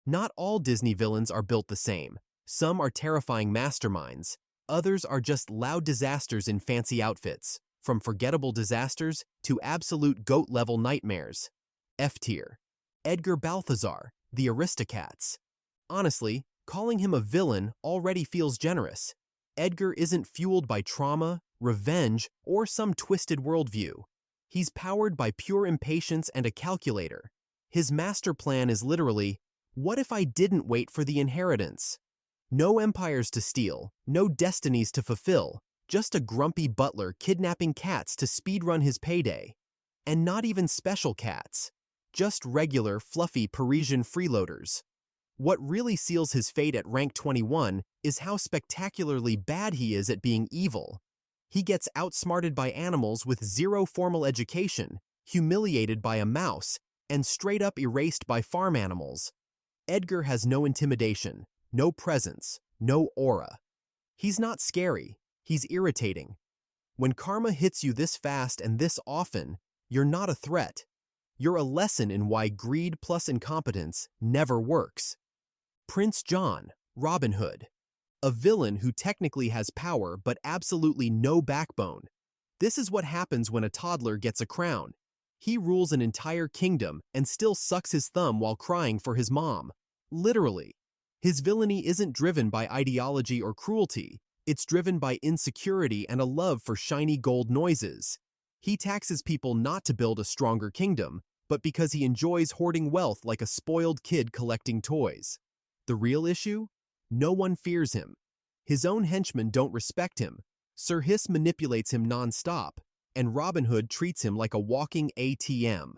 Not all Disney villains are built the same. Some are terrifying masterminds. Others are just loud disasters in fancy outfits, from forgettable disasters to absolute GOAT-level nightmares. F tier. Edgar Balthazar, the Aristocats. Honestly, calling him a villain already feels generous. Edgar isn't fueled by trauma, revenge, or some twisted worldview. He's powered by pure impatience and a calculator. His master plan is literally, what if I didn't wait for the inheritance? No empires to steal, no destinies to fulfill, just a grumpy butler kidnapping cats to speedrun his payday. And not even special cats, just regular, fluffy Parisian freeloaders. What really seals his fate at rank 21 is how spectacularly bad he is at being evil. He gets outsmarted by animals with zero formal education, humiliated by a mouse, and straight up erased by farm animals. Edgar has no intimidation, no presence, no aura. He's not scary, he's irritating. When karma hits you this fast and this often, you're not a threat. You're a lesson in why greed plus incompetence never works. Prince John, Robin Hood. A villain who technically has power but absolutely no backbone. This is what happens when a toddler gets a crown. He rules an entire kingdom and still sucks his thumb while crying for his mom. Literally. His villainy isn't driven by ideology or cruelty. It's driven by insecurity and a love for shiny gold noises. He taxes people not to build a stronger kingdom, but because he enjoys hoarding wealth like a spoiled kid collecting toys. The real issue? No one fears him. His own henchmen don't respect him. Sir Hiss manipulates him non-stop, and Robin Hood treats him like a walking ATM.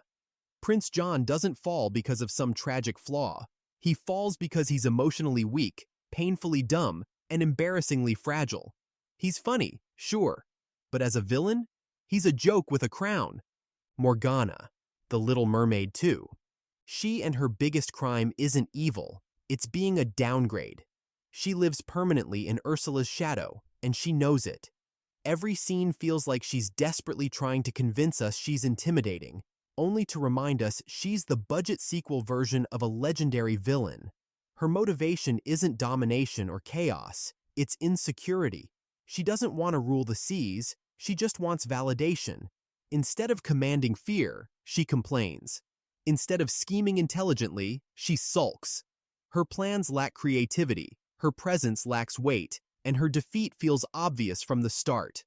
Prince John doesn't fall because of some tragic flaw. He falls because he's emotionally weak, painfully dumb, and embarrassingly fragile. He's funny, sure, but as a villain, he's a joke with a crown. Morgana, the Little Mermaid too. She and her biggest crime isn't evil, it's being a downgrade. She lives permanently in Ursula's shadow, and she knows it. Every scene feels like she's desperately trying to convince us she's intimidating, only to remind us she's the budget sequel version of a legendary villain. Her motivation isn't domination or chaos, it's insecurity. She doesn't want to rule the seas, she just wants validation. Instead of commanding fear, she complains. Instead of scheming intelligently, she sulks. Her plans lack creativity, her presence lacks weight, and her defeat feels obvious from the start.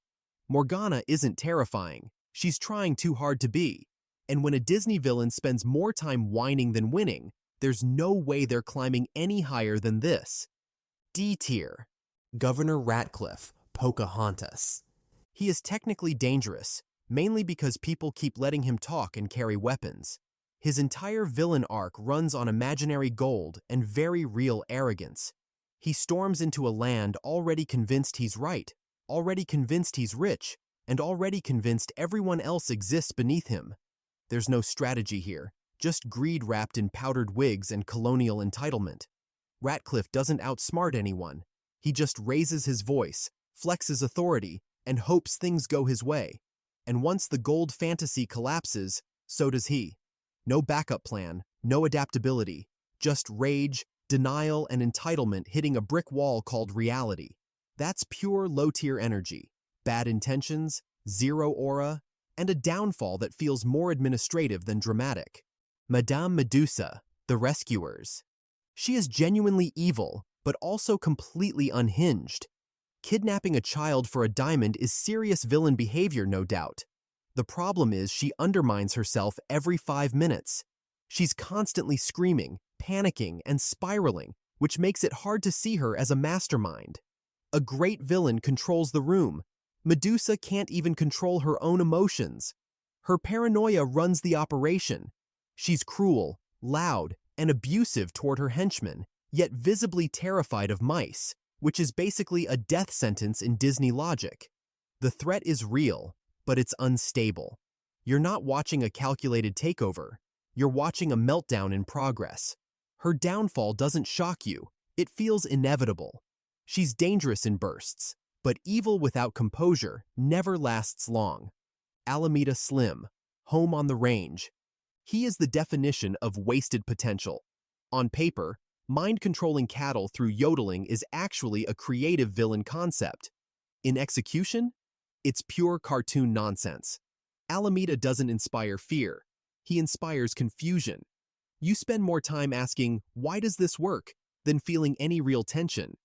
Morgana isn't terrifying, she's trying too hard to be. And when a Disney villain spends more time whining than winning, there's no way they're climbing any higher than this. D tier. Governor Ratcliffe, Pocahontas. He is technically dangerous, mainly because people keep letting him talk and carry weapons. His entire villain arc runs on imaginary gold and very real arrogance. He storms into a land already convinced he's right, already convinced he's rich, and already convinced everyone else exists beneath him. There's no strategy here, just greed wrapped in powdered wigs and colonial entitlement. Ratcliffe doesn't outsmart anyone. He just raises his voice, flexes authority, and hopes things go his way. And once the gold fantasy collapses, so does he. No backup plan, no adaptability, just rage, denial, and entitlement hitting a brick wall called reality. That's pure low-tier energy, bad intentions, zero aura, and a downfall that feels more administrative than dramatic. Madame Medusa, the Rescuers. She is genuinely evil, but also completely unhinged. Kidnapping a child for a diamond is serious villain behavior, no doubt. The problem is she undermines herself every 5 minutes. She's constantly screaming, panicking, and spiraling, which makes it hard to see her as a mastermind. A great villain controls the room. Medusa can't even control her own emotions. Her paranoia runs the operation. She's cruel, loud, and abusive toward her henchmen, yet visibly terrified of mice, which is basically a death sentence in Disney logic. The threat is real, but it's unstable. You're not watching a calculated takeover. You're watching a meltdown in progress. Her downfall doesn't shock you. It feels inevitable. She's dangerous in bursts, but evil without composure never lasts long. Alameda Slim, Home on the Range. He is the definition of wasted potential. On paper, Mind-controlling cattle through yodeling is actually a creative villain concept. In execution, it's pure cartoon nonsense. Alameda doesn't inspire fear. He inspires confusion. You spend more time asking, "Why does this work?" than feeling any real tension.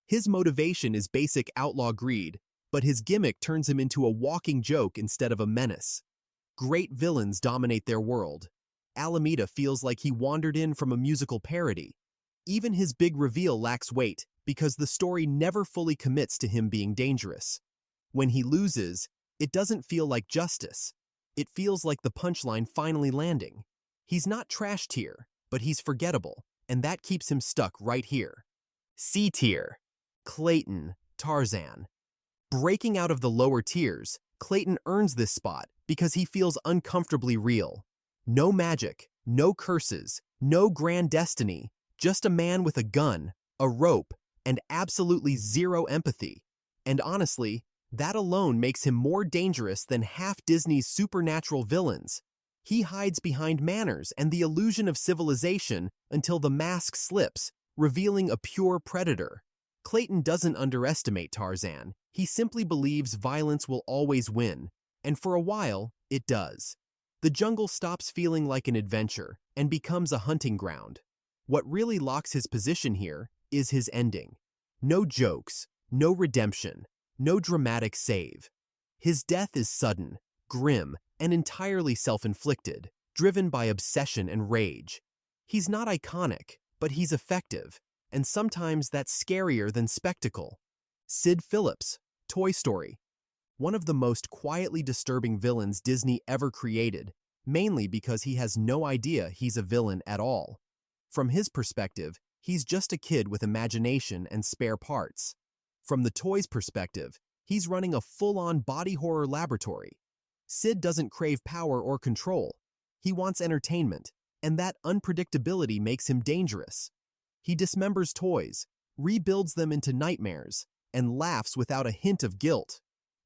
His motivation is basic outlaw greed, but his gimmick turns him into a walking joke instead of a menace. Great villains dominate their world. Alameda feels like he wandered in from a musical parody. Even his big reveal lacks weight because the story never fully commits to him being dangerous. When he loses, it doesn't feel like justice. It feels like the punchline finally landing. He's not trash tier, but he's forgettable, and that keeps him stuck right here. C tier. Clayton, Tarzan. Breaking out of the lower tiers, Clayton earns this spot because he feels uncomfortably real. No magic, no curses, no grand destiny, just a man with a gun, a rope, and absolutely zero empathy. And honestly, that alone makes him more dangerous than half Disney's supernatural villains. He hides behind manners and the illusion of civilization until the mask slips, revealing a pure predator. Clayton doesn't underestimate Tarzan. He simply believes violence will always win, and for a while, it does. The jungle stops feeling like an adventure and becomes a hunting ground. What really locks his position here is his ending. No jokes, no redemption, no dramatic save. His death is sudden, grim, and entirely self-inflicted, driven by obsession and rage. He's not iconic, but he's effective, and sometimes that's scarier than spectacle. Sid Phillips, Toy Story. One of the most quietly disturbing villains Disney ever created, mainly because he has no idea he's a villain at all. From his perspective, he's just a kid with imagination and spare parts. From the toy's perspective, he's running a full-on body horror laboratory. Sid doesn't crave power or control. He wants entertainment, and that unpredictability makes him dangerous. He dismembers toys, rebuilds them into nightmares, and laughs without a hint of guilt.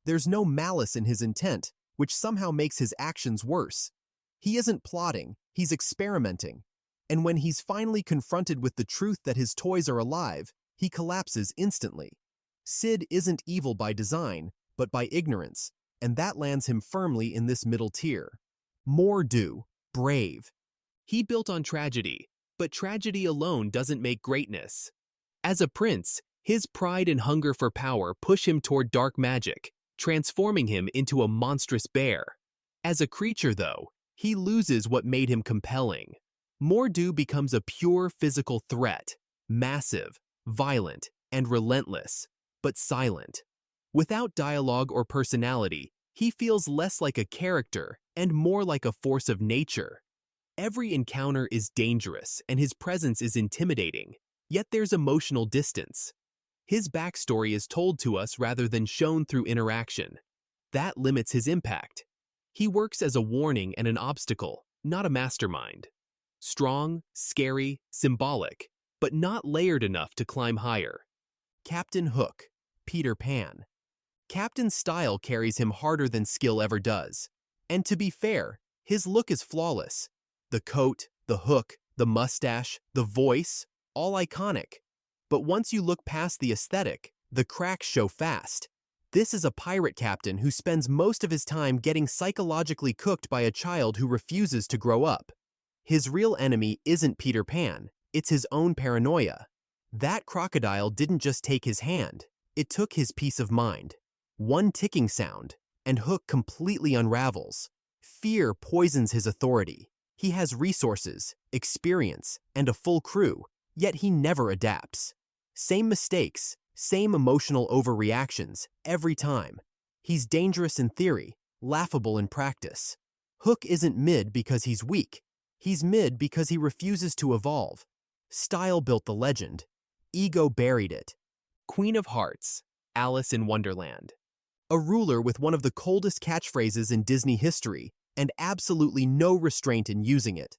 There's no malice in his intent, which somehow makes his actions worse. He isn't plotting, he's experimenting. And when he's finally confronted with the truth that his toys are alive, he collapses instantly. Sid isn't evil by design, but by ignorance, and that lands him firmly in this middle tier. Mor'du, brave. He built on tragedy, but tragedy alone doesn't make greatness. As a prince, his pride and hunger for power push him toward dark magic, transforming him into a monstrous bear. As a creature, though, he loses what made him compelling. Mor'du becomes a pure physical threat, massive, violent, and relentless, but silent. Without dialogue or personality, he feels less like a character and more like a force of nature. Every encounter is dangerous and his presence is intimidating, yet there's emotional distance. His backstory is told to us rather than shown through interaction. That limits his impact. He works as a warning and an obstacle, not a mastermind. Strong, scary, symbolic, but not layered enough to climb higher. Captain Hook, Peter Pan. Captain's style carries him harder than skill ever does. And to be fair, his look is flawless. The coat, the hook, the mustache, the voice, all iconic. But once you look past the aesthetic, the cracks show fast. This is a pirate captain who spends most of his time getting psychologically cooked by a child who refuses to grow up. His real enemy isn't Peter Pan, it's his own paranoia. That crocodile didn't just take his hand, it took his peace of mind. One ticking sound, and Hook completely unravels. Fear poisons his authority. He has resources, experience, and a full crew, yet he never adapts. Same mistakes, same emotional overreactions, every time. He's dangerous in theory, laughable in practice. Hook isn't mid because he's weak. He's mid because he refuses to evolve. Style built the legend. Ego buried it. Queen of Hearts, Alice in Wonderland. A ruler with one of the coldest catchphrases in Disney history, and absolutely no restraint in using it.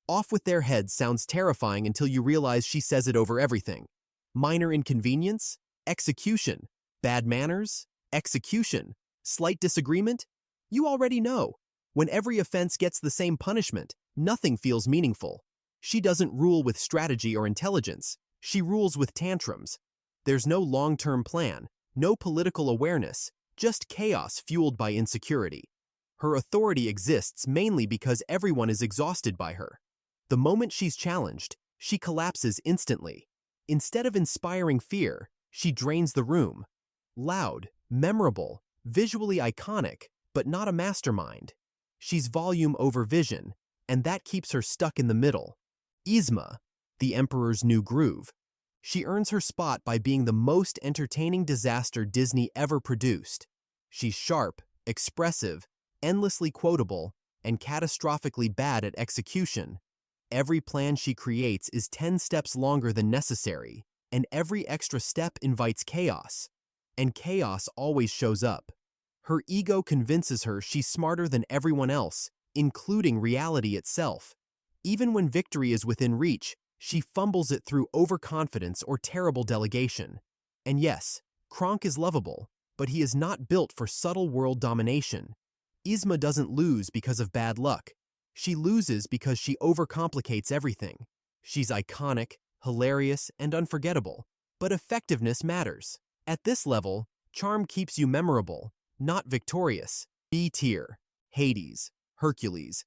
Off with their heads sounds terrifying until you realize she says it over everything. Minor inconvenience? Execution. Bad manners? Execution. Slight disagreement? You already know. When every offense gets the same punishment, nothing feels meaningful. She doesn't rule with strategy or intelligence. She rules with tantrums. There's no long-term plan, no political awareness, just chaos fueled by insecurity. Her authority exists mainly because everyone is exhausted by her. The moment she's challenged, she collapses instantly. Instead of inspiring fear, she drains the room. Loud, memorable, visually iconic, but not a mastermind. She's volume over vision, and that keeps her stuck in the middle. Yzma, the Emperor's new groove. She earns her spot by being the most entertaining disaster Disney ever produced. She's sharp, expressive, endlessly quotable, and catastrophically bad at execution. Every plan she creates is 10 steps longer than necessary, and every extra step invites chaos. And chaos always shows up. Her ego convinces her she's smarter than everyone else, including reality itself. Even when victory is within reach, she fumbles it through overconfidence or terrible delegation. And yes, Kronk is lovable, but he is not built for subtle world domination. Yzma doesn't lose because of bad luck. She loses because she overcomplicates everything. She's iconic, hilarious, and unforgettable, but effectiveness matters. At this level, charm keeps you memorable, not victorious. B tier. Hades, Hercules.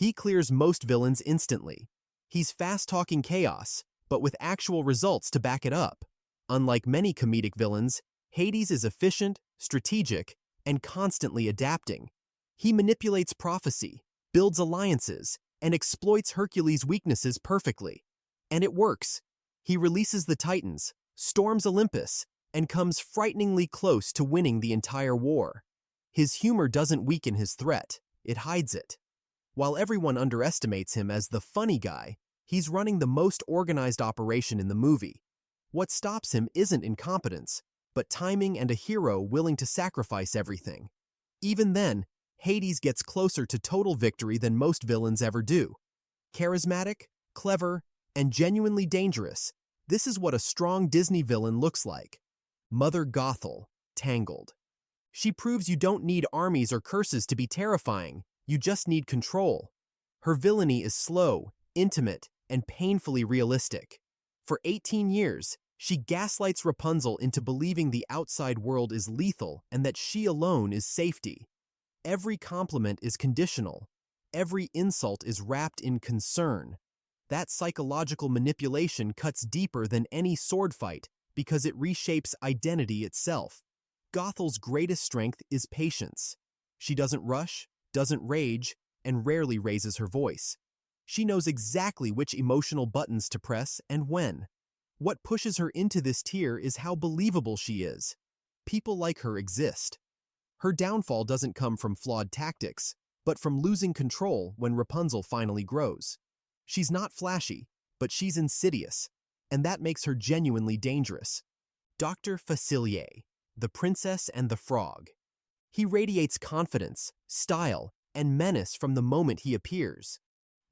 He clears most villains instantly. He's fast-talking chaos, but with actual results to back it up. Unlike many comedic villains, Hades is efficient, strategic, and constantly adapting. He manipulates prophecy, builds alliances, and exploits Hercules' weaknesses perfectly. And it works. He releases the Titans, storms Olympus, and comes frighteningly close to winning the entire war. His humor doesn't weaken his threat, it hides it. While everyone underestimates him as the funny guy, he's running the most organized operation in the movie. What stops him isn't incompetence, but timing and a hero willing to sacrifice everything. Even then, Hades gets closer to total victory than most villains ever do. Charismatic, clever, and genuinely dangerous, this is what a strong Disney villain looks like. Mother Gothel, Tangled. She proves you don't need armies or curses to be terrifying, you just need control. Her villainy is slow, intimate, and painfully realistic. For 18 years, she gaslights Rapunzel into believing the outside world is lethal and that she alone is safety. Every compliment is conditional. Every insult is wrapped in concern. That psychological manipulation cuts deeper than any sword fight because it reshapes identity itself. Gothel's greatest strength is patience. She doesn't rush, doesn't rage, and rarely raises her voice. She knows exactly which emotional buttons to press and when. What pushes her into this tier is how believable she is. People like her exist. Her downfall doesn't come from flawed tactics, but from losing control when Rapunzel finally grows. She's not flashy, but she's insidious, and that makes her genuinely dangerous. Dr. Facilier, the Princess and the Frog. He radiates confidence, style, and menace from the moment he appears.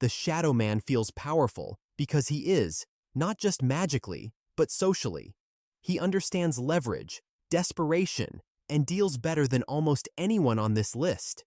The Shadow Man feels powerful because he is, not just magically, but socially. He understands leverage, desperation, and deals better than almost anyone on this list.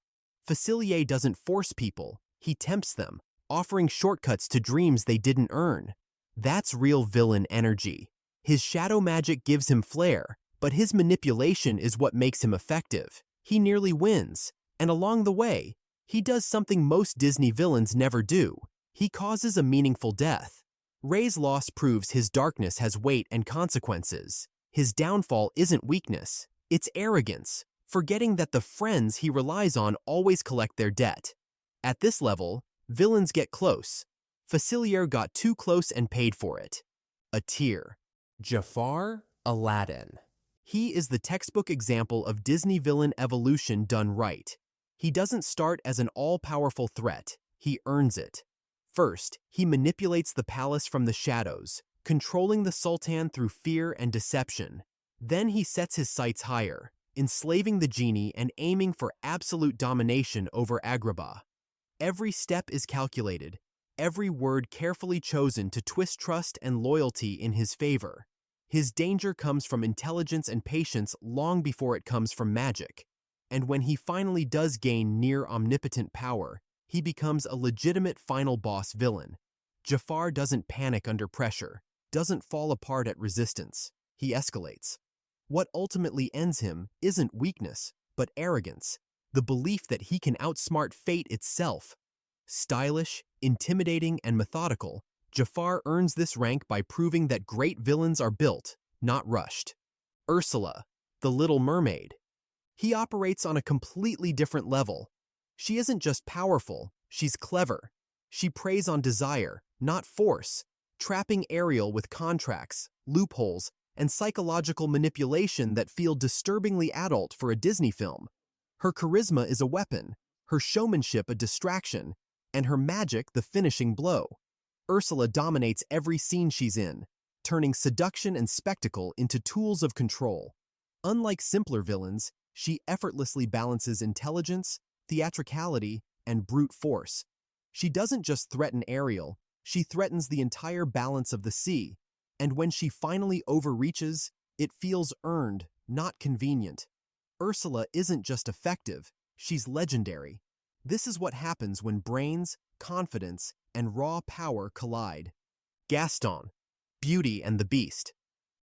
Facilier doesn't force people, he tempts them, offering shortcuts to dreams they didn't earn. That's real villain energy. His shadow magic gives him flair, but his manipulation is what makes him effective. He nearly wins, and along the way, he does something most Disney villains never do. He causes a meaningful death. Ray's loss proves his darkness has weight and consequences. His downfall isn't weakness, it's arrogance, forgetting that the friends he relies on always collect their debt. At this level, villains get close. Facilier got too close and paid for it. A tier. Jafar, Aladdin. He is the textbook example of Disney villain evolution done right. He doesn't start as an all-powerful threat, he earns it. First, he manipulates the palace from the shadows, controlling the Sultan through fear and deception. Then he sets his sights higher, enslaving the genie and aiming for absolute domination over Agrabah. Every step is calculated, every word carefully chosen to twist trust and loyalty in his favor. His danger comes from intelligence and patience long before it comes from magic. And when he finally does gain near omnipotent power, he becomes a legitimate final boss villain. Jafar doesn't panic under pressure, doesn't fall apart at resistance. He escalates. What ultimately ends him isn't weakness, but arrogance, the belief that he can outsmart fate itself. Stylish, intimidating, and methodical, Jafar earns this rank by proving that great villains are built, not rushed. Ursula, the Little Mermaid. He operates on a completely different level. She isn't just powerful, she's clever. She preys on desire, not force, trapping Ariel with contracts, loopholes, and psychological manipulation that feel disturbingly adult for a Disney film. Her charisma is a weapon, her showmanship a distraction, and her magic the finishing blow. Ursula dominates every scene she's in, turning seduction and spectacle into tools of control. Unlike simpler villains, she effortlessly balances intelligence, theatricality, and brute force. She doesn't just threaten Ariel, she threatens the entire balance of the sea, and when she finally overreaches, it feels earned, not convenient. Ursula isn't just effective, she's legendary. This is what happens when brains, confidence, and raw power collide. Gaston, Beauty and the Beast.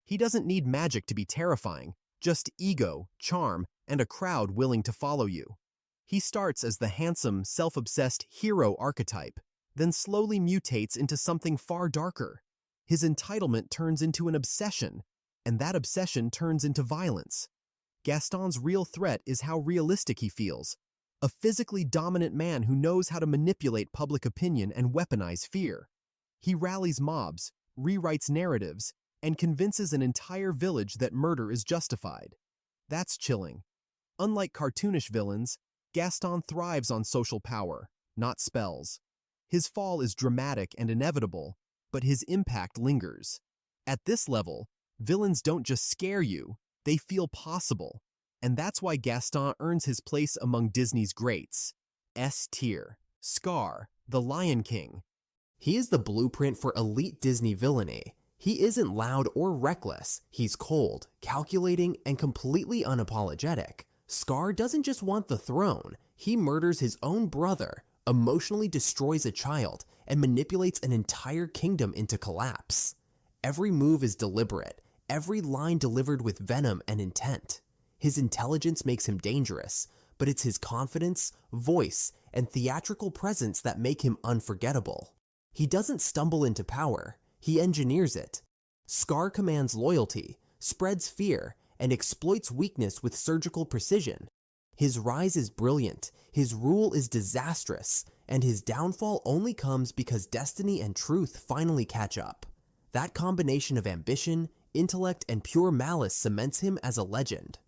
He doesn't need magic to be terrifying, just ego, charm, and a crowd willing to follow you. He starts as the handsome, self-obsessed hero archetype, then slowly mutates into something far darker. His entitlement turns into an obsession, and that obsession turns into violence. Gaston's real threat is how realistic he feels, a physically dominant man who knows how to manipulate public opinion and weaponize fear. He rallies mobs, rewrites narratives, and convinces an entire village that murder is justified. That's chilling. Unlike cartoonish villains, Gaston thrives on social power, not spells. His fall is dramatic and inevitable, but his impact lingers. At this level, villains don't just scare you, they feel possible. And that's why Gaston earns his place among Disney's greats. S tier. Scar, the Lion King. He is the blueprint for elite Disney villainy. He isn't loud or reckless. He's cold, calculating, and completely unapologetic. Scar doesn't just want the throne. He murders his own brother, emotionally destroys a child, and manipulates an entire kingdom into collapse. Every move is deliberate, every line delivered with venom and intent. His intelligence makes him dangerous, but it's his confidence, voice, and theatrical presence that make him unforgettable. He doesn't stumble into power, he engineers it. Scar commands loyalty, spreads fear, and exploits weakness with surgical precision. His rise is brilliant, his rule is disastrous, and his downfall only comes because destiny and truth finally catch up. That combination of ambition, intellect, and pure malice cements him as a legend.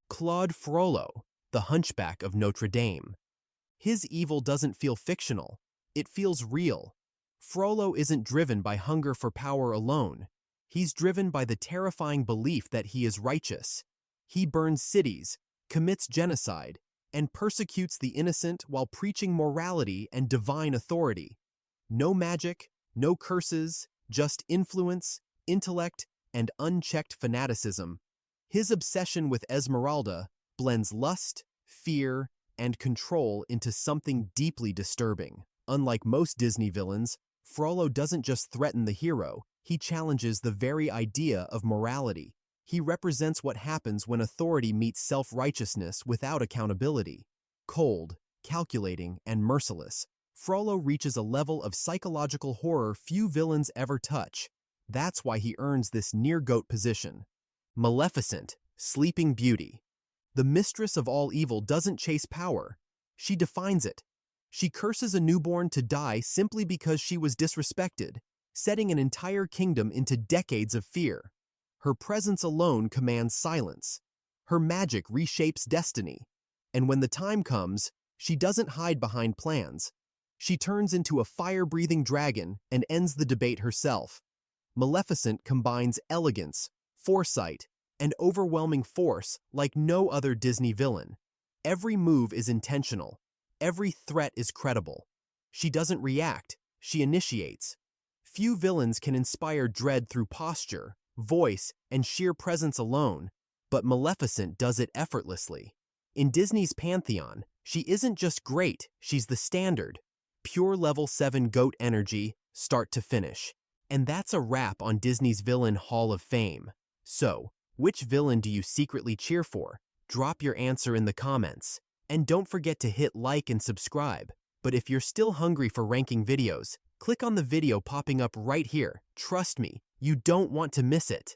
Claude Frollo, the Hunchback of Notre Dame. His evil doesn't feel fictional, it feels real. Frollo isn't driven by hunger for power alone. He's driven by the terrifying belief that he is righteous. He burns cities, commits genocide, and persecutes the innocent while preaching morality and divine authority. No magic, no curses, just influence, intellect, and unchecked fanaticism. His obsession with Esmeralda blends lust, fear, and control into something deeply disturbing. Unlike most Disney villains, Frollo doesn't just threaten the hero, he challenges the very idea of morality. He represents what happens when authority meets self-righteousness without accountability. Cold, calculating, and merciless, Frollo reaches a level of psychological horror few villains ever touch. That's why he earns this near-GOAT position. Maleficent, Sleeping Beauty. The mistress of all evil doesn't chase power. She defines it. She curses a newborn to die simply because she was disrespected, setting an entire kingdom into decades of fear. Her presence alone commands silence. Her magic reshapes destiny. And when the time comes, she doesn't hide behind plans. She turns into a fire-breathing dragon and ends the debate herself. Maleficent combines elegance, foresight, and overwhelming force like no other Disney villain. Every move is intentional. Every threat is credible. She doesn't react, she initiates. Few villains can inspire dread through posture, voice, and sheer presence alone, but Maleficent does it effortlessly. In Disney's pantheon, she isn't just great, she's the standard. Pure level 7 GOAT energy, start to finish. And that's a wrap on Disney's Villain Hall of Fame. So, which villain do you secretly cheer for? Drop your answer in the comments. And don't forget to hit like and subscribe. But if you're still hungry for ranking videos, click on the video popping up right here. Trust me, you don't want to miss it.